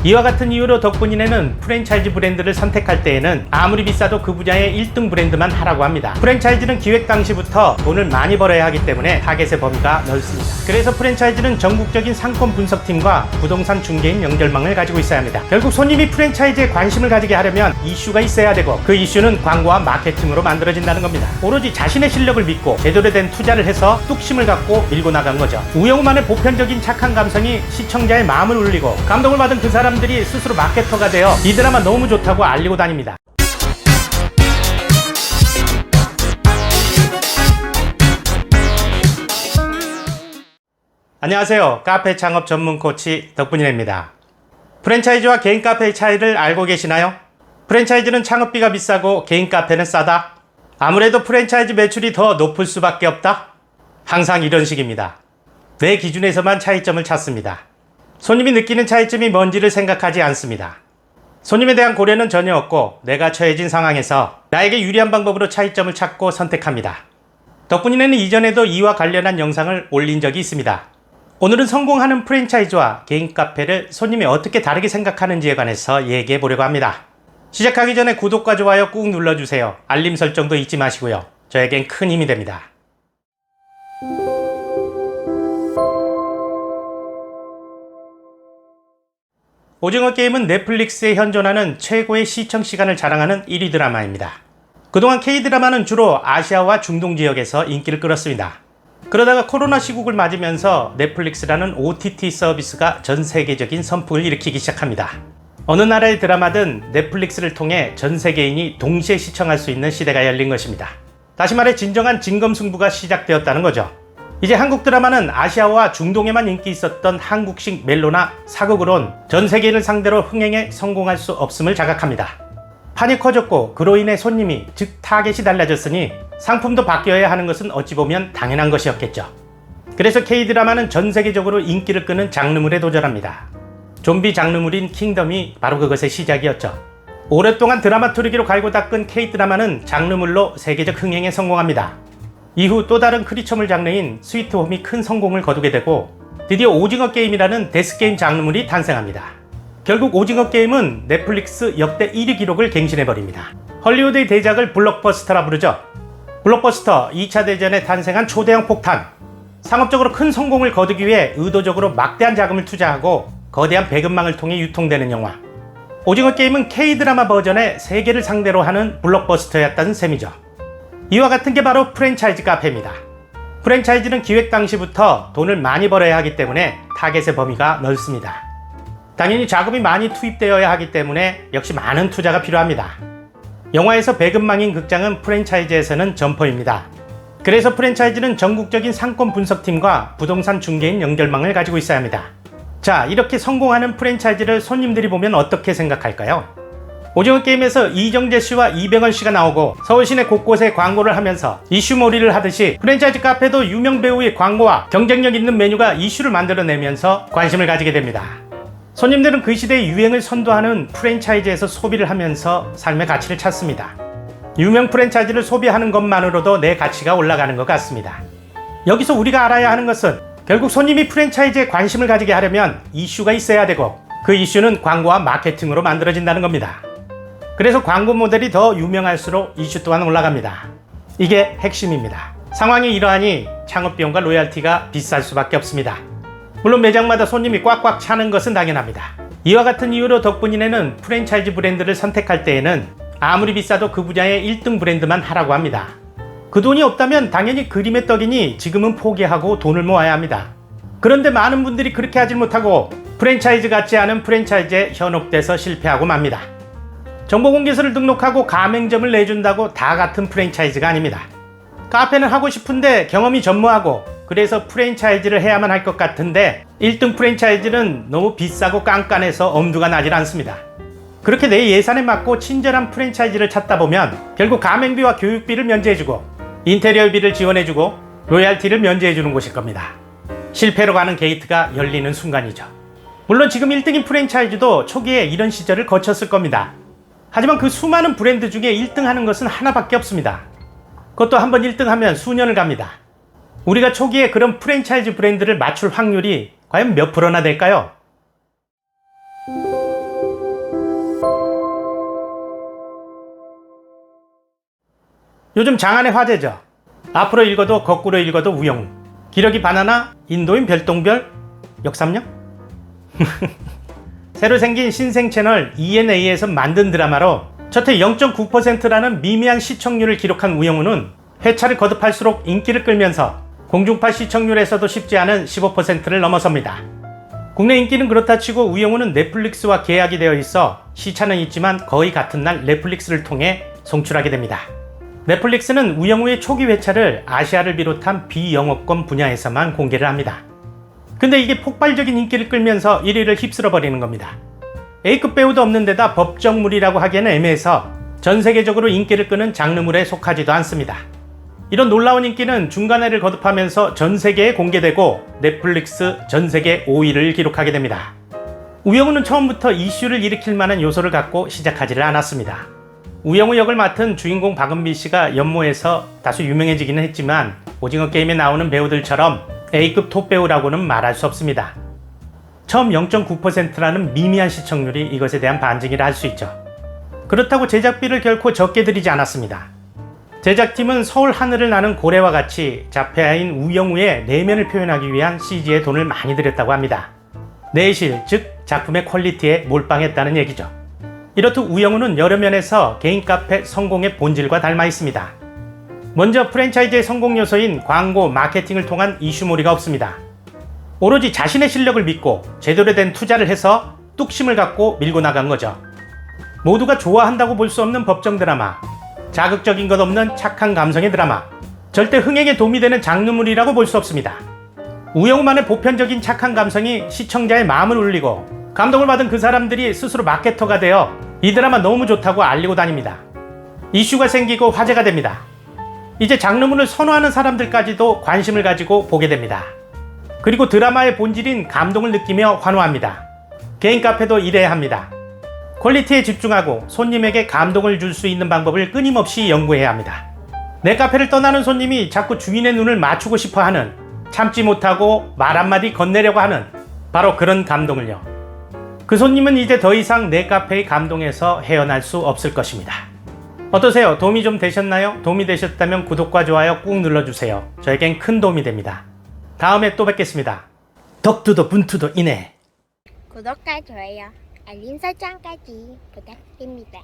이와 같은 이유로 덕분이네는 프랜차이즈 브랜드를 선택할 때에는 아무리 비싸도 그 분야의 1등 브랜드만 하라고 합니다. 프랜차이즈는 기획 당시부터 돈을 많이 벌어야 하기 때문에 타겟의 범위가 넓습니다. 그래서 프랜차이즈는 전국적인 상권 분석팀과 부동산 중개인 연결망을 가지고 있어야 합니다. 결국 손님이 프랜차이즈에 관심을 가지게 하려면 이슈가 있어야 되고, 그 이슈는 광고와 마케팅으로 만들어진다는 겁니다. 오로지 자신의 실력을 믿고 제대로 된 투자를 해서 뚝심을 갖고 밀고 나간 거죠. 우영우만의 보편적인 착한 감성이 시청자의 마음을 울리고, 감동을 받은 그 사람들이 스스로 마케터가 되어 이 드라마 너무 좋다고 알리고 다닙니다. 안녕하세요. 카페 창업 전문 코치 덕분이네입니다. 프랜차이즈와 개인 카페의 차이를 알고 계시나요? 프랜차이즈는 창업비가 비싸고 개인 카페는 싸다? 아무래도 프랜차이즈 매출이 더 높을 수밖에 없다? 항상 이런 식입니다. 내 기준에서만 차이점을 찾습니다. 손님이 느끼는 차이점이 뭔지를 생각하지 않습니다. 손님에 대한 고려는 전혀 없고 내가 처해진 상황에서 나에게 유리한 방법으로 차이점을 찾고 선택합니다. 덕분이네는 이전에도 이와 관련한 영상을 올린 적이 있습니다. 오늘은 성공하는 프랜차이즈와 개인 카페를 손님이 어떻게 다르게 생각하는지에 관해서 얘기해 보려고 합니다. 시작하기 전에 구독과 좋아요 꾹 눌러주세요. 알림 설정도 잊지 마시고요. 저에겐 큰 힘이 됩니다. 오징어 게임은 넷플릭스에 현존하는 최고의 시청 시간을 자랑하는 1위 드라마입니다. 그동안 K드라마는 주로 아시아와 중동 지역에서 인기를 끌었습니다. 그러다가 코로나 시국을 맞으면서 넷플릭스라는 OTT 서비스가 전 세계적인 선풍을 일으키기 시작합니다. 어느 나라의 드라마든 넷플릭스를 통해 전 세계인이 동시에 시청할 수 있는 시대가 열린 것입니다. 다시 말해 진정한 진검승부가 시작되었다는 거죠. 이제 한국 드라마는 아시아와 중동에만 인기 있었던 한국식 멜로나 사극으론 전 세계인을 상대로 흥행에 성공할 수 없음을 자각합니다. 판이 커졌고 그로 인해 손님이, 즉 타겟이 달라졌으니 상품도 바뀌어야 하는 것은 어찌 보면 당연한 것이었겠죠. 그래서 K드라마는 전 세계적으로 인기를 끄는 장르물에 도전합니다. 좀비 장르물인 킹덤이 바로 그것의 시작이었죠. 오랫동안 드라마투르기로 갈고 닦은 K드라마는 장르물로 세계적 흥행에 성공합니다. 이후 또 다른 크리처물 장르인 스위트홈이 큰 성공을 거두게 되고 드디어 오징어 게임이라는 데스게임 장르물이 탄생합니다. 결국 오징어 게임은 넷플릭스 역대 1위 기록을 갱신해버립니다. 헐리우드의 대작을 블록버스터라 부르죠. 블록버스터 2차 대전에 탄생한 초대형 폭탄. 상업적으로 큰 성공을 거두기 위해 의도적으로 막대한 자금을 투자하고 거대한 배급망을 통해 유통되는 영화. 오징어 게임은 K드라마 버전의 세계를 상대로 하는 블록버스터였다는 셈이죠. 이와 같은 게 바로 프랜차이즈 카페입니다. 프랜차이즈는 기획 당시부터 돈을 많이 벌어야 하기 때문에 타겟의 범위가 넓습니다. 당연히 자금이 많이 투입되어야 하기 때문에 역시 많은 투자가 필요합니다. 영화에서 배급망인 극장은 프랜차이즈에서는 점포입니다. 그래서 프랜차이즈는 전국적인 상권 분석팀과 부동산 중개인 연결망을 가지고 있어야 합니다. 자, 이렇게 성공하는 프랜차이즈를 손님들이 보면 어떻게 생각할까요? 오징어 게임에서 이정재 씨와 이병헌 씨가 나오고 서울 시내 곳곳에 광고를 하면서 이슈몰이를 하듯이 프랜차이즈 카페도 유명 배우의 광고와 경쟁력 있는 메뉴가 이슈를 만들어내면서 관심을 가지게 됩니다. 손님들은 그 시대의 유행을 선도하는 프랜차이즈에서 소비를 하면서 삶의 가치를 찾습니다. 유명 프랜차이즈를 소비하는 것만으로도 내 가치가 올라가는 것 같습니다. 여기서 우리가 알아야 하는 것은 결국 손님이 프랜차이즈에 관심을 가지게 하려면 이슈가 있어야 되고, 그 이슈는 광고와 마케팅으로 만들어진다는 겁니다. 그래서 광고 모델이 더 유명할수록 이슈 또한 올라갑니다. 이게 핵심입니다. 상황이 이러하니 창업비용과 로열티가 비쌀 수밖에 없습니다. 물론 매장마다 손님이 꽉꽉 차는 것은 당연합니다. 이와 같은 이유로 덕분이네는 프랜차이즈 브랜드를 선택할 때에는 아무리 비싸도 그 분야의 1등 브랜드만 하라고 합니다. 그 돈이 없다면 당연히 그림의 떡이니 지금은 포기하고 돈을 모아야 합니다. 그런데 많은 분들이 그렇게 하질 못하고 프랜차이즈 같지 않은 프랜차이즈에 현혹돼서 실패하고 맙니다. 정보공개서를 등록하고 가맹점을 내준다고 다 같은 프랜차이즈가 아닙니다. 카페는 하고 싶은데 경험이 전무하고 그래서 프랜차이즈를 해야만 할 것 같은데 1등 프랜차이즈는 너무 비싸고 깐깐해서 엄두가 나질 않습니다. 그렇게 내 예산에 맞고 친절한 프랜차이즈를 찾다 보면 결국 가맹비와 교육비를 면제해주고 인테리어비를 지원해주고 로얄티를 면제해주는 곳일 겁니다. 실패로 가는 게이트가 열리는 순간이죠. 물론 지금 1등인 프랜차이즈도 초기에 이런 시절을 거쳤을 겁니다. 하지만 그 수많은 브랜드 중에 1등 하는 것은 하나밖에 없습니다. 그것도 한번 1등 하면 수년을 갑니다. 우리가 초기에 그런 프랜차이즈 브랜드를 맞출 확률이 과연 몇 프로나 될까요? 요즘 장안의 화제죠. 앞으로 읽어도 거꾸로 읽어도 우영우. 기러기 바나나, 인도인 별똥별, 역삼역? 새로 생긴 신생 채널 ENA에서 만든 드라마로 첫 회 0.9%라는 미미한 시청률을 기록한 우영우는 회차를 거듭할수록 인기를 끌면서 공중파 시청률에서도 쉽지 않은 15%를 넘어섭니다. 국내 인기는 그렇다 치고 우영우는 넷플릭스와 계약이 되어 있어 시차는 있지만 거의 같은 날 넷플릭스를 통해 송출하게 됩니다. 넷플릭스는 우영우의 초기 회차를 아시아를 비롯한 비영업권 분야에서만 공개를 합니다. 근데 이게 폭발적인 인기를 끌면서 1위를 휩쓸어버리는 겁니다. A급 배우도 없는 데다 법정물이라고 하기에는 애매해서 전 세계적으로 인기를 끄는 장르물에 속하지도 않습니다. 이런 놀라운 인기는 중간회를 거듭하면서 전 세계에 공개되고 넷플릭스 전 세계 5위를 기록하게 됩니다. 우영우는 처음부터 이슈를 일으킬 만한 요소를 갖고 시작하지를 않았습니다. 우영우 역을 맡은 주인공 박은비 씨가 연모에서 다소 유명해지기는 했지만 오징어 게임에 나오는 배우들처럼 A급 톱 배우라고는 말할 수 없습니다. 처음 0.9%라는 미미한 시청률이 이것에 대한 반증이라 할 수 있죠. 그렇다고 제작비를 결코 적게 들이지 않았습니다. 제작팀은 서울 하늘을 나는 고래와 같이 자폐아인 우영우의 내면을 표현하기 위한 CG에 돈을 많이 들였다고 합니다. 내실, 즉 작품의 퀄리티에 몰빵했다는 얘기죠. 이렇듯 우영우는 여러 면에서 개인 카페 성공의 본질과 닮아 있습니다. 먼저 프랜차이즈의 성공 요소인 광고, 마케팅을 통한 이슈몰이가 없습니다. 오로지 자신의 실력을 믿고 제대로 된 투자를 해서 뚝심을 갖고 밀고 나간 거죠. 모두가 좋아한다고 볼 수 없는 법정 드라마, 자극적인 것 없는 착한 감성의 드라마, 절대 흥행에 도움이 되는 장르물이라고 볼 수 없습니다. 우영우만의 보편적인 착한 감성이 시청자의 마음을 울리고 감동을 받은 그 사람들이 스스로 마케터가 되어 이 드라마 너무 좋다고 알리고 다닙니다. 이슈가 생기고 화제가 됩니다. 이제 장르물을 선호하는 사람들까지도 관심을 가지고 보게 됩니다. 그리고 드라마의 본질인 감동을 느끼며 환호합니다. 개인 카페도 이래야 합니다. 퀄리티에 집중하고 손님에게 감동을 줄 수 있는 방법을 끊임없이 연구해야 합니다. 내 카페를 떠나는 손님이 자꾸 주인의 눈을 맞추고 싶어 하는, 참지 못하고 말 한마디 건네려고 하는 바로 그런 감동을요. 그 손님은 이제 더 이상 내 카페의 감동에서 헤어날 수 없을 것입니다. 어떠세요? 도움이 좀 되셨나요? 도움이 되셨다면 구독과 좋아요 꾹 눌러주세요. 저에겐 큰 도움이 됩니다. 다음에 또 뵙겠습니다. 덕투도 분투도 이내. 구독과 좋아요, 알림 설정까지 부탁드립니다.